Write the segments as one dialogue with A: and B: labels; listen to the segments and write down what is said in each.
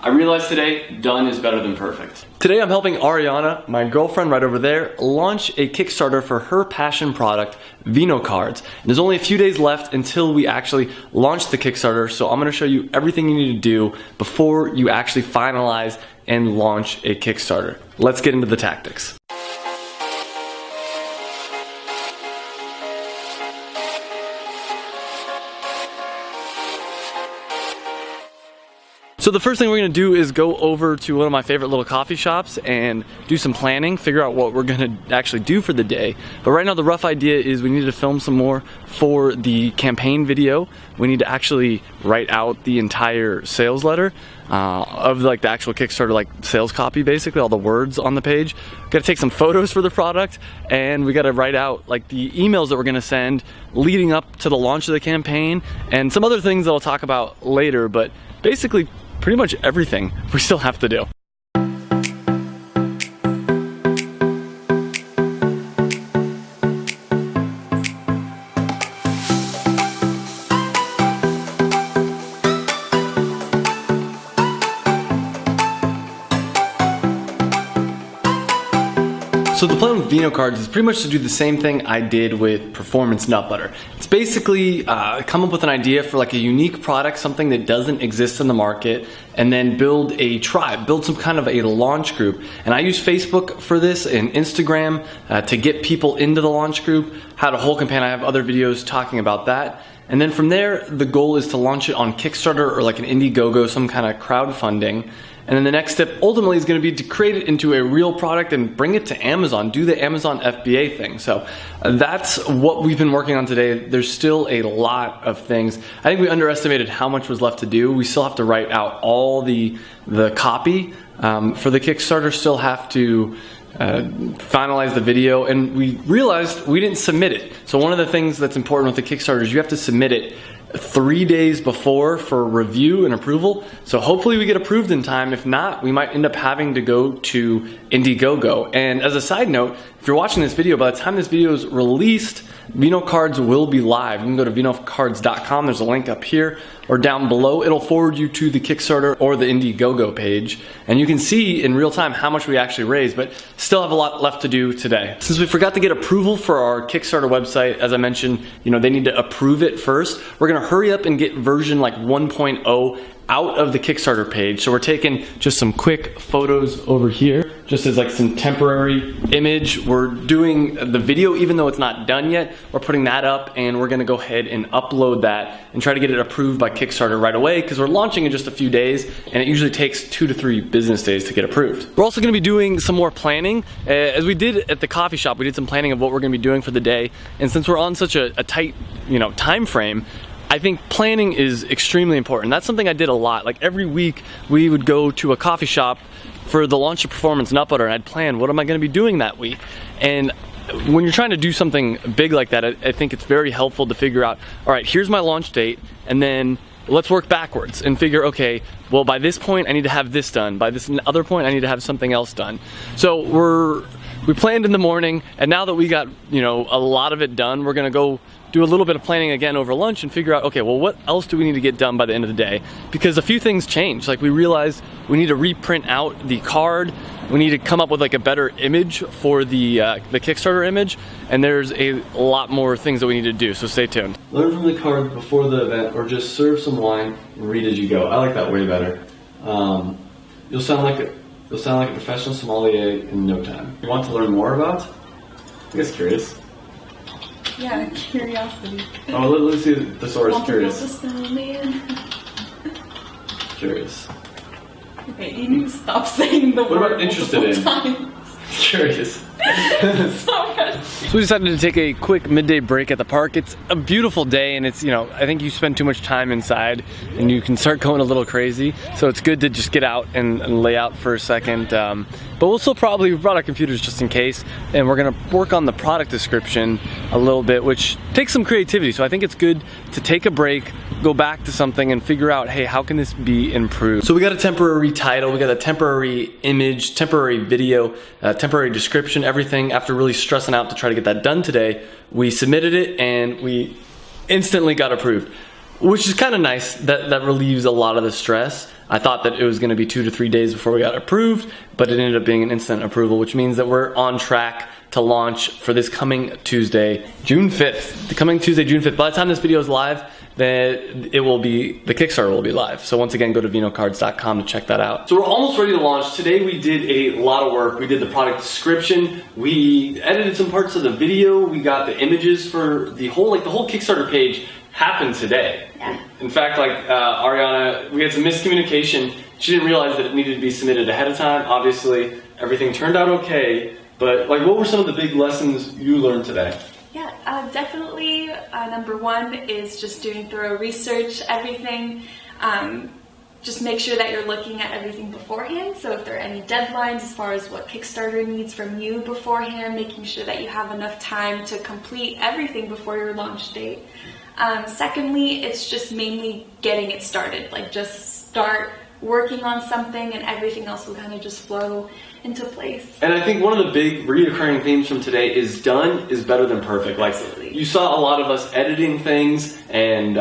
A: I realized today, done is better than perfect. Today I'm helping Ariana, my girlfriend right over there, launch a Kickstarter for her passion product, Vino cards. And there's only a few days left until we actually launch the Kickstarter, so I'm gonna show you everything you need to do before you actually finalize and launch a Kickstarter. Let's get into the tactics. So the first thing we're gonna do is go over to one of my favorite little coffee shops and do some planning, figure out what we're gonna actually do for the day. But right now the rough idea is we need to film some more for the campaign video. We need to actually write out the entire sales letter of like the actual Kickstarter like sales copy, basically all the words on the page. Gotta take some photos for the product, and we gotta write out like the emails that we're gonna send leading up to the launch of the campaign, and some other things that I'll talk about later, but basically pretty much everything we still have to do. So the plan with Vino cards is pretty much to do the same thing I did with Performance Nut Butter. It's basically come up with an idea for like a unique product, something that doesn't exist in the market, and then build a tribe, build some kind of a launch group. And I use Facebook for this and Instagram to get people into the launch group. Had a whole campaign, I have other videos talking about that. And then from there, the goal is to launch it on Kickstarter or like an Indiegogo, some kind of crowdfunding. And then the next step ultimately is going to be to create it into a real product and bring it to Amazon, do the Amazon FBA thing. So that's what we've been working on today. There's still a lot of things. I think we underestimated how much was left to do. We still have to write out all the copy for the Kickstarter, still have to finalize the video, and we realized we didn't submit it. So one of the things that's important with the Kickstarter is you have to submit it 3 days before for review and approval. So hopefully we get approved in time. If not, we might end up having to go to Indiegogo. And as a side note, if you're watching this video, by the time this video is released, Vino cards will be live. You can go to vinocards.com. There's a link up here or down below. It'll forward you to the Kickstarter or the Indiegogo page, and you can see in real time how much we actually raised, but still have a lot left to do today. Since we forgot to get approval for our Kickstarter website, as I mentioned, they need to approve it first. We're gonna hurry up and get version like 1.0 out of the Kickstarter page. So we're taking just some quick photos over here, just as like some temporary image. We're doing the video, even though it's not done yet, we're putting that up, and we're gonna go ahead and upload that and try to get it approved by Kickstarter right away, because we're launching in just a few days, and it usually takes 2 to 3 business days to get approved. We're also gonna be doing some more planning. As we did at the coffee shop, we did some planning of what we're gonna be doing for the day, and since we're on such a tight time frame, I think planning is extremely important. That's something I did a lot. Like every week we would go to a coffee shop for the launch of Performance Nut Butter, and I'd plan what am I gonna be doing that week. And when you're trying to do something big like that, I think it's very helpful to figure out, all right, here's my launch date, and then let's work backwards and figure, okay, well by this point I need to have this done. By this other point I need to have something else done. So we planned in the morning, and now that we got a lot of it done, we're gonna go do a little bit of planning again over lunch and figure out, okay, well what else do we need to get done by the end of the day? Because a few things changed. Like we realized we need to reprint out the card, we need to come up with like a better image for the Kickstarter image, and there's a lot more things that we need to do, so stay tuned. Learn from the card before the event, or just serve some wine and read as you go. I like that way better. You'll sound like a professional sommelier in no time. You want to learn more about? I guess curious.
B: Yeah, curiosity.
A: Oh, let's see the thesaurus. Curious. Curious.
B: Okay, you need to stop saying the word.
A: What about interested in? Curious. So we decided to take a quick midday break at the park. It's a beautiful day, and it's, I think you spend too much time inside and you can start going a little crazy. So it's good to just get out and lay out for a second. But we'll still we brought our computers just in case, and we're gonna work on the product description a little bit, which takes some creativity. So I think it's good to take a break, go back to something and figure out, hey, how can this be improved? So we got a temporary title, we got a temporary image, temporary video, temporary description, everything. After really stressing out to try to get that done today, we submitted it and we instantly got approved. which is kind of nice. That relieves a lot of the stress. I thought that it was going to be 2 to 3 days before we got approved, but it ended up being an instant approval, which means that we're on track to launch for this coming Tuesday, June 5th. The coming Tuesday, June 5th. By the time this video is live, then the Kickstarter will be live. So once again, go to vinocards.com to check that out. So we're almost ready to launch. Today we did a lot of work. We did the product description. We edited some parts of the video. We got the images for the whole Kickstarter page happened today.
B: Yeah.
A: In fact, Ariana, we had some miscommunication. She didn't realize that it needed to be submitted ahead of time. Obviously, everything turned out okay. But what were some of the big lessons you learned today?
B: Yeah, definitely. Number one is just doing thorough research, everything. Just make sure that you're looking at everything beforehand. So if there are any deadlines as far as what Kickstarter needs from you beforehand, making sure that you have enough time to complete everything before your launch date. Secondly, it's just mainly getting it started. Just start working on something and everything else will kind of just flow into place. And
A: I think one of the big reoccurring themes from today is done is better than perfect.
B: Absolutely.
A: You saw a lot of us editing things and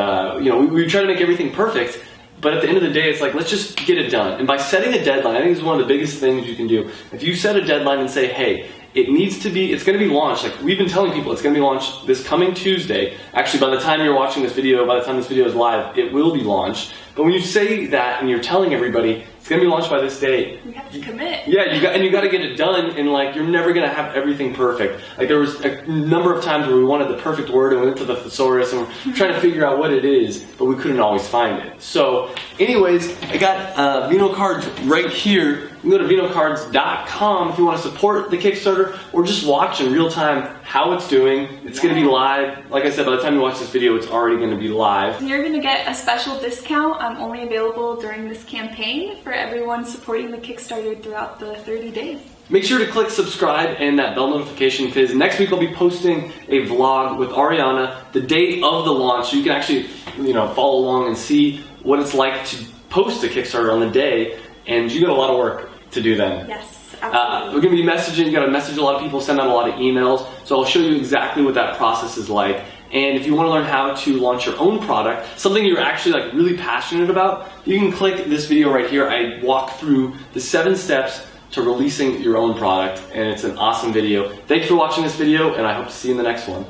A: we try to make everything perfect, but at the end of the day it's let's just get it done. And by setting a deadline, I think is one of the biggest things you can do. If you set a deadline and say, hey, it's going to be launched. We've been telling people, it's going to be launched this coming Tuesday. Actually, by the time you're watching this video, by the time this video is live, it will be launched. But when you say that and you're telling everybody, it's going to be launched by this date.
B: You have to commit.
A: Yeah, you got to get it done, and you're never going to have everything perfect. There was a number of times where we wanted the perfect word and we went to the thesaurus and we're trying to figure out what it is, but we couldn't always find it. So, anyways, I got Vino Cards right here. You can go to vinocards.com if you want to support the Kickstarter or just watch in real time how it's doing. It's going to be live. Like I said, by the time you watch this video, it's already going to be live.
B: You're going to get a special discount only available during this campaign for everyone supporting the Kickstarter throughout the 30 days.
A: Make sure to click subscribe and that bell notification because next week I'll be posting a vlog with Ariana the day of the launch so you can actually follow along and see what it's like to post a Kickstarter on the day, and you got a lot of work to do then.
B: Yes, absolutely.
A: We're going to be messaging, you got to message a lot of people, send out a lot of emails, so I'll show you exactly what that process is like. And if you want to learn how to launch your own product, something you're actually really passionate about, you can click this video right here. I walk through the 7 steps to releasing your own product, and it's an awesome video. Thanks for watching this video, and I hope to see you in the next one.